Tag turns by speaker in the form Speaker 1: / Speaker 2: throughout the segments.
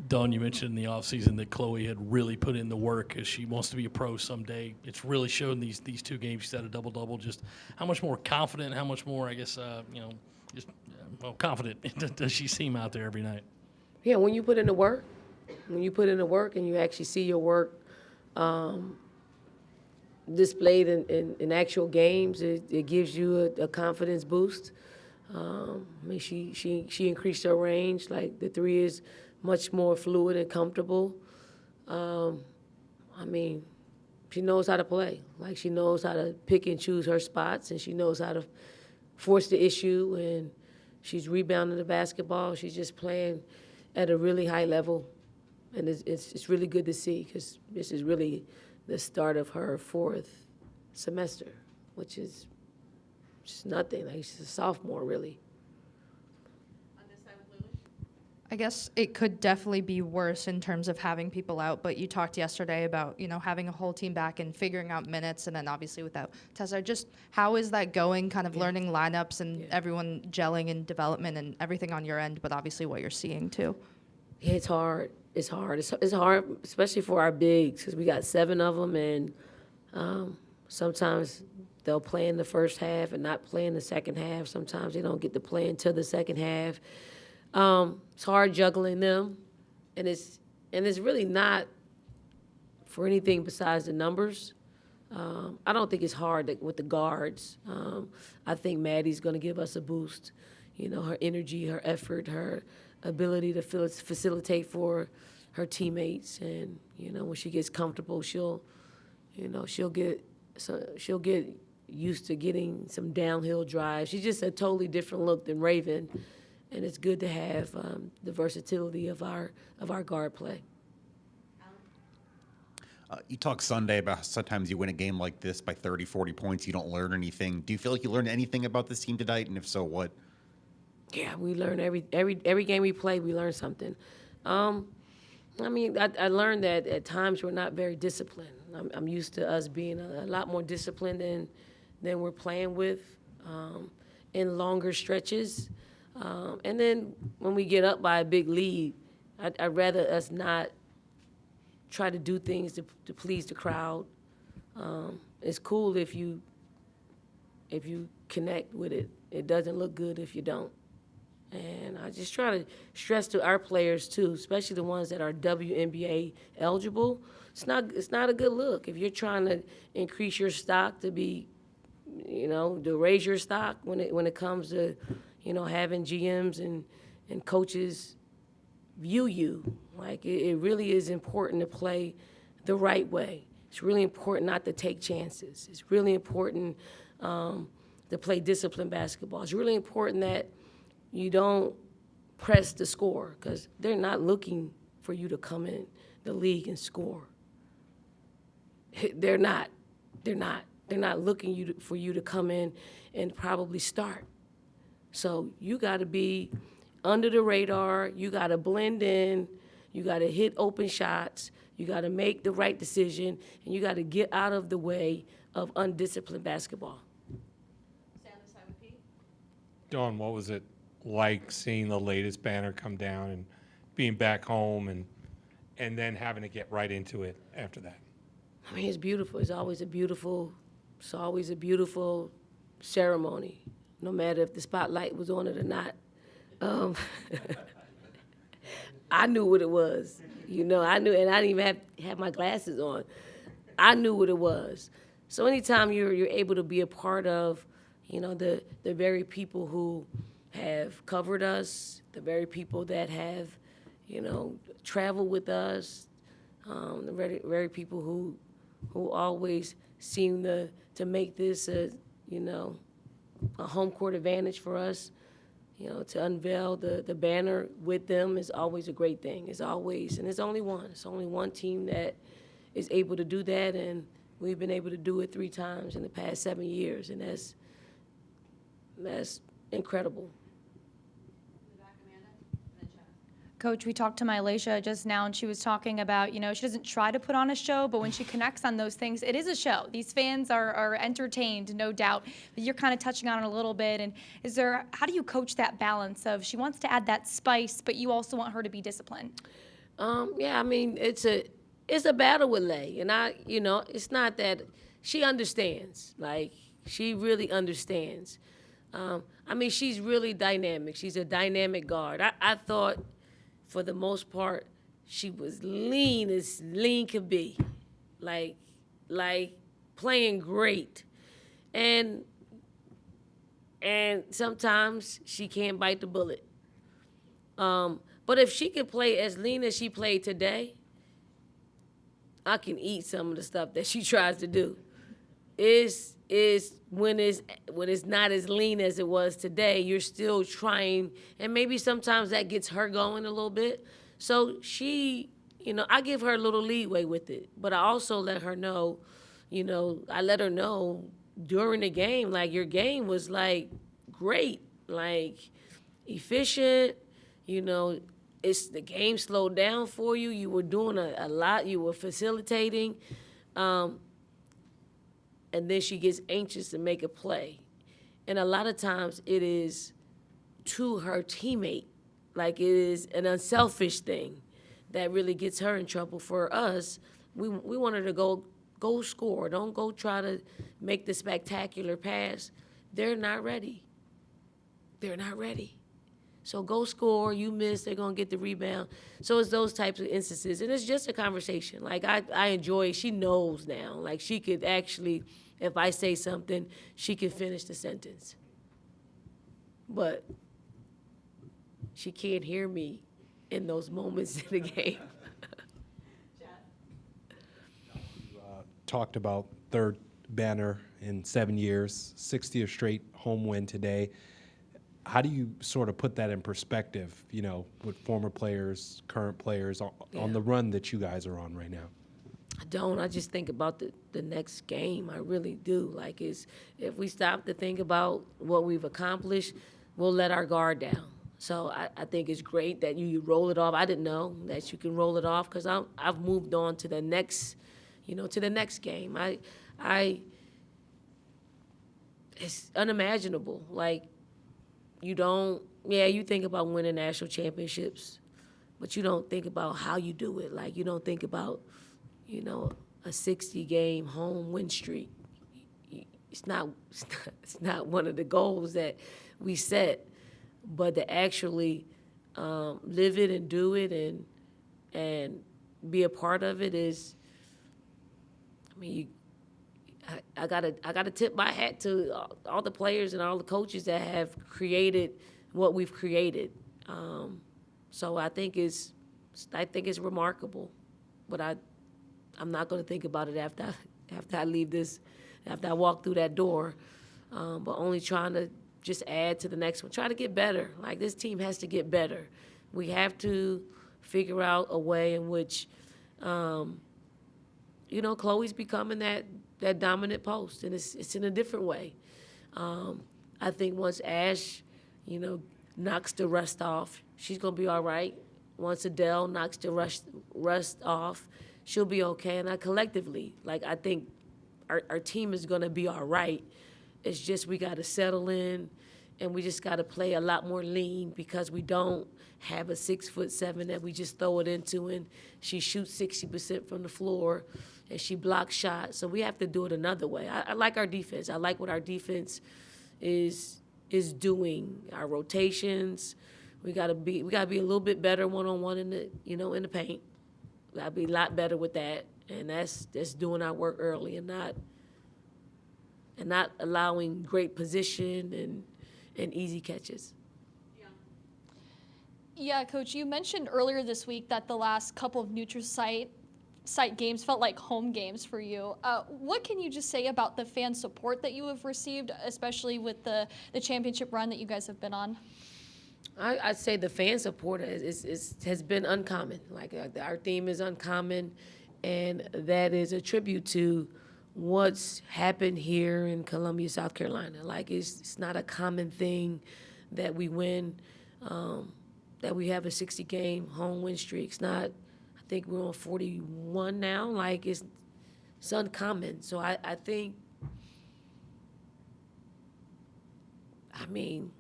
Speaker 1: Dawn, you mentioned in the offseason that Chloe had really put in the work as she wants to be a pro someday. It's really shown these two games. She's had a double-double. Just how much more confident, how much more, I guess, confident does she seem out there every night?
Speaker 2: Yeah, when you put in the work, and you actually see your work displayed in actual games, it gives you a confidence boost. I mean, she increased her range. Like, the three is much more fluid and comfortable. I mean, she knows how to play. Like, she knows how to pick and choose her spots, and she knows how to force the issue, and she's rebounding the basketball. She's just playing at a really high level, and it's really good to see, because this is really the start of her fourth semester, which is just nothing. Like, she's a sophomore, really.
Speaker 3: I guess it could definitely be worse in terms of having people out, but you talked yesterday about, having a whole team back and figuring out minutes, and then obviously without Tessa. Just how is that going, kind of learning lineups and everyone gelling in development and everything on your end, but obviously what you're seeing too?
Speaker 2: Yeah, it's hard. It's hard, especially for our bigs, because we got 7 of them, and sometimes they'll play in the first half and not play in the second half. Sometimes they don't get to play until the second half. It's hard juggling them, and it's really not for anything besides the numbers. I don't think it's hard with the guards. I think Maddie's going to give us a boost. Her energy, her effort, her ability to facilitate for her teammates, and when she gets comfortable, she'll get used to getting some downhill drives. She's just a totally different look than Raven. And it's good to have the versatility of our guard play.
Speaker 4: You talked Sunday about sometimes you win a game like this by 30, 40 points, you don't learn anything. Do you feel like you learned anything about this team tonight, and if so, what?
Speaker 2: Yeah, we learn every game we play, we learn something. I learned that at times we're not very disciplined. I'm used to us being a lot more disciplined than we're playing with in longer stretches. And then when we get up by a big lead, I'd rather us not try to do things to please the crowd. It's cool if you connect with it. It doesn't look good if you don't. And I just try to stress to our players too, especially the ones that are WNBA eligible. It's not a good look if you're trying to increase your stock to be, to raise your stock when it comes to having GMs and coaches view you. Like, it really is important to play the right way. It's really important not to take chances. It's really important to play disciplined basketball. It's really important that you don't press the score, because they're not looking for you to come in the league and score. They're not looking for you to come in and probably start. So you got to be under the radar. You got to blend in. You got to hit open shots. You got to make the right decision, and you got to get out of the way of undisciplined basketball.
Speaker 3: Stand this side with Pete.
Speaker 5: Dawn, what was it like seeing the latest banner come down and being back home and then having to get right into it after that?
Speaker 2: I mean, it's beautiful. It's always a beautiful ceremony, no matter if the spotlight was on it or not. I knew what it was. I knew, and I didn't even have my glasses on. I knew what it was. So anytime you're able to be a part of, the very people who have covered us, the very people that have, traveled with us, the very people who always seem to make this a home court advantage for us. To unveil the banner with them is always a great thing. It's always, and it's only one team that is able to do that, and we've been able to do it 3 times in the past 7 years, and that's incredible.
Speaker 6: Coach, we talked to Mylacia just now, and she was talking about, she doesn't try to put on a show, but when she connects on those things, it is a show. These fans are entertained, no doubt. But you're kind of touching on it a little bit. And how do you coach that balance of she wants to add that spice, but you also want her to be disciplined?
Speaker 2: Yeah, I mean, it's a battle with Lay, and it's not that she understands. Like, she really understands. I mean, she's really dynamic. She's a dynamic guard. I thought, for the most part, she was lean as lean could be, like playing great, and sometimes she can't bite the bullet. But if she could play as lean as she played today, I can eat some of the stuff that she tries to do. Is when it's not as lean as it was today, you're still trying, and maybe sometimes that gets her going a little bit. So she, I give her a little leeway with it, but I also let her know, I let her know during the game, like, your game was, like, great, like, efficient, it's the game slowed down for you. You were doing a lot. You were facilitating. And then she gets anxious to make a play. And a lot of times it is to her teammate. Like, it is an unselfish thing that really gets her in trouble. For us, we want her to go score. Don't go try to make the spectacular pass. They're not ready. They're not ready. So go score. You miss, they're going to get the rebound. So it's those types of instances. And it's just a conversation. Like, I enjoy it. She knows now. Like, she could actually, if I say something, she can finish the sentence. But she can't hear me in those moments in the game.
Speaker 7: Talked about third banner in 7 years, 60th straight home win today. How do you sort of put that in perspective, with former players, current players, on the run that you guys are on right now?
Speaker 2: I don't. I just think about the next game. I really do. Like, if we stop to think about what we've accomplished, we'll let our guard down. So I think it's great that you roll it off. I didn't know that you can roll it off because I've moved on to the next, to the next game. It's unimaginable. Like, you think about winning national championships, but you don't think about how you do it. Like, you don't think about, a 60-game home win streak. It's not one of the goals that we set, but to actually live it and do it and be a part of it is, I gotta tip my hat to all the players and all the coaches that have created what we've created. So I think it's remarkable, but I'm not gonna think about it after I leave this, after I walk through that door. But only trying to just add to the next one, try to get better. Like, this team has to get better. We have to figure out a way in which, Chloe's becoming that dominant post, and it's in a different way. I think once Ash, knocks the rust off, she's gonna be all right. Once Adele knocks the rust off, she'll be okay. And collectively, I think our team is gonna be all right. It's just we gotta settle in, and we just gotta play a lot more lean because we don't have a 6'7" that we just throw it into, and she shoots 60% from the floor, and she blocks shots. So we have to do it another way. I like our defense. I like what our defense is doing. Our rotations. We gotta be a little bit better one-on-one in the paint. We gotta be a lot better with that, and that's doing our work early and not allowing great position and easy catches.
Speaker 8: Yeah, Coach, you mentioned earlier this week that the last couple of neutral site games felt like home games for you. What can you just say about the fan support that you have received, especially with the championship run that you guys have been on?
Speaker 2: I'd say the fan support has been uncommon. Like, our theme is uncommon, and that is a tribute to what's happened here in Columbia, South Carolina. Like, it's not a common thing that we win that we have a 60-game home win streak. It's not, I think we're on 41 now. Like, it's uncommon. So I think, I mean,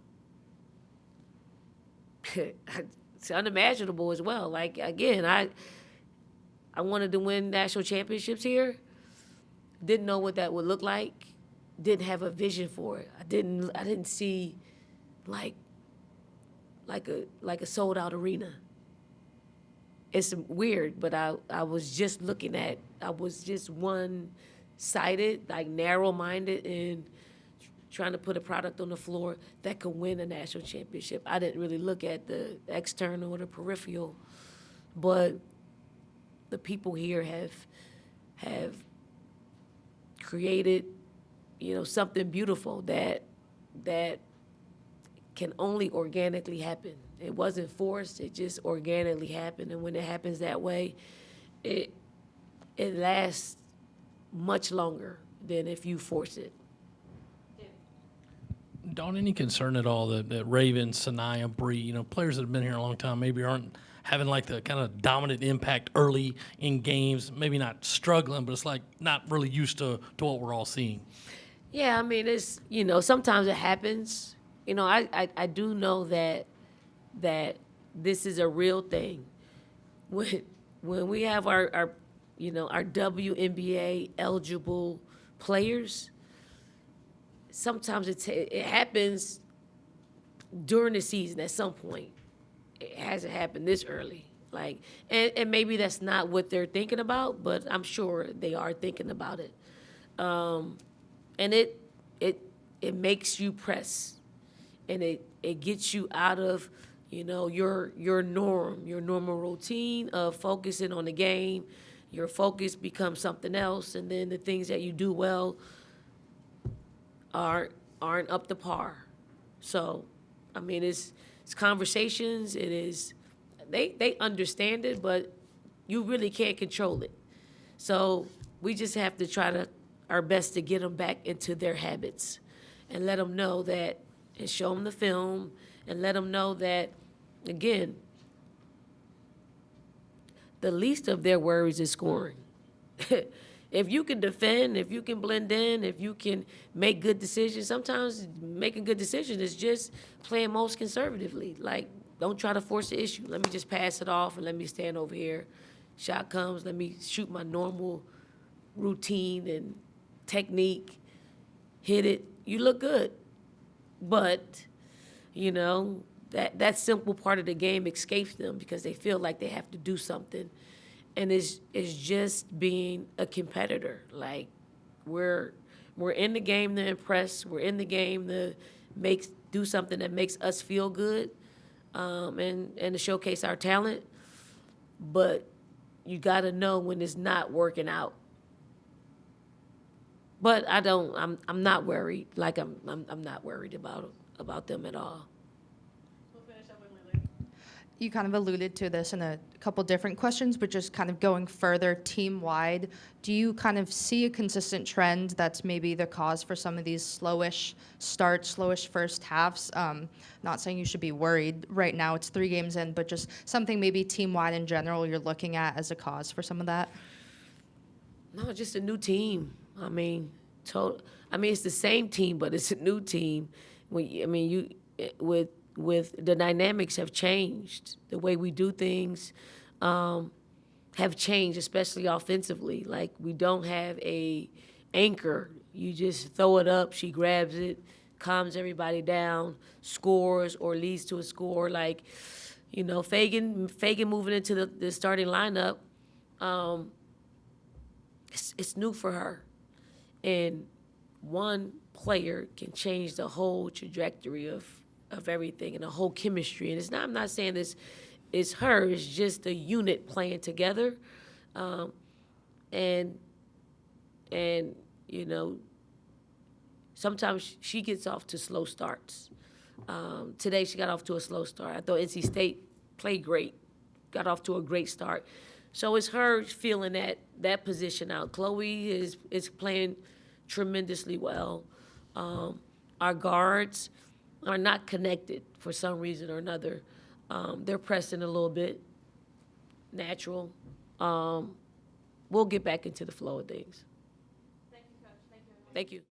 Speaker 2: it's unimaginable as well. Like, again, I wanted to win national championships here. Didn't know what that would look like. Didn't have a vision for it. I didn't see like a sold out arena. It's weird, but I was just looking at, I was just one-sided, like narrow-minded, and trying to put a product on the floor that could win a national championship. I didn't really look at the external or the peripheral, but the people here have created, something beautiful that can only organically happen. It wasn't forced, it just organically happened. And when it happens that way, it lasts much longer than if you force it.
Speaker 1: Dawn, any concern at all that Raven, Sanaya, Bree, players that have been here a long time maybe aren't having like the kind of dominant impact early in games, maybe not struggling, but it's like not really used to what we're all seeing?
Speaker 2: Yeah, I mean, it's, sometimes it happens. I do know that this is a real thing. When we have our WNBA eligible players, sometimes it happens during the season at some point. It hasn't happened this early. Like, and maybe that's not what they're thinking about, but I'm sure they are thinking about it. And it makes you press, and it gets you out of, your normal routine of focusing on the game. Your focus becomes something else, and then the things that you do well aren't up to par. So, I mean, it's conversations. It is, they understand it, but you really can't control it. So we just have to try our best to get them back into their habits, and let them know that, and show them the film, and let them know that, again, the least of their worries is scoring. If you can defend, if you can blend in, if you can make good decisions, sometimes making good decisions is just playing most conservatively. Like, don't try to force the issue. Let me just pass it off and let me stand over here. Shot comes, let me shoot my normal routine and technique, hit it, you look good. But, that simple part of the game escapes them because they feel like they have to do something. And it's just being a competitor. Like, we're in the game to impress. We're in the game to do something that makes us feel good, and to showcase our talent. But you got to know when it's not working out. But I'm not worried. Like, I'm not worried about them at all.
Speaker 3: You kind of alluded to this in a couple different questions, but just kind of going further team-wide, do you kind of see a consistent trend that's maybe the cause for some of these slowish starts, slowish first halves? Not saying you should be worried right now, it's 3 games in, but just something maybe team-wide in general you're looking at as a cause for some of that?
Speaker 2: No, just a new team. I mean, it's the same team, but it's a new team. With the dynamics have changed. The way we do things have changed, especially offensively. Like, we don't have a anchor. You just throw it up, she grabs it, calms everybody down, scores or leads to a score. Like, Fagan moving into the starting lineup, it's new for her. And one player can change the whole trajectory of everything and the whole chemistry. And I'm not saying it's her, it's just the unit playing together. And sometimes she gets off to slow starts. Today she got off to a slow start. I thought NC State played great, got off to a great start. So it's her feeling that position out. Chloe is playing tremendously well. Our guards are not connected for some reason or another. They're pressing a little bit, natural. We'll get back into the flow of things. Thank you, Coach. Thank you. Thank you.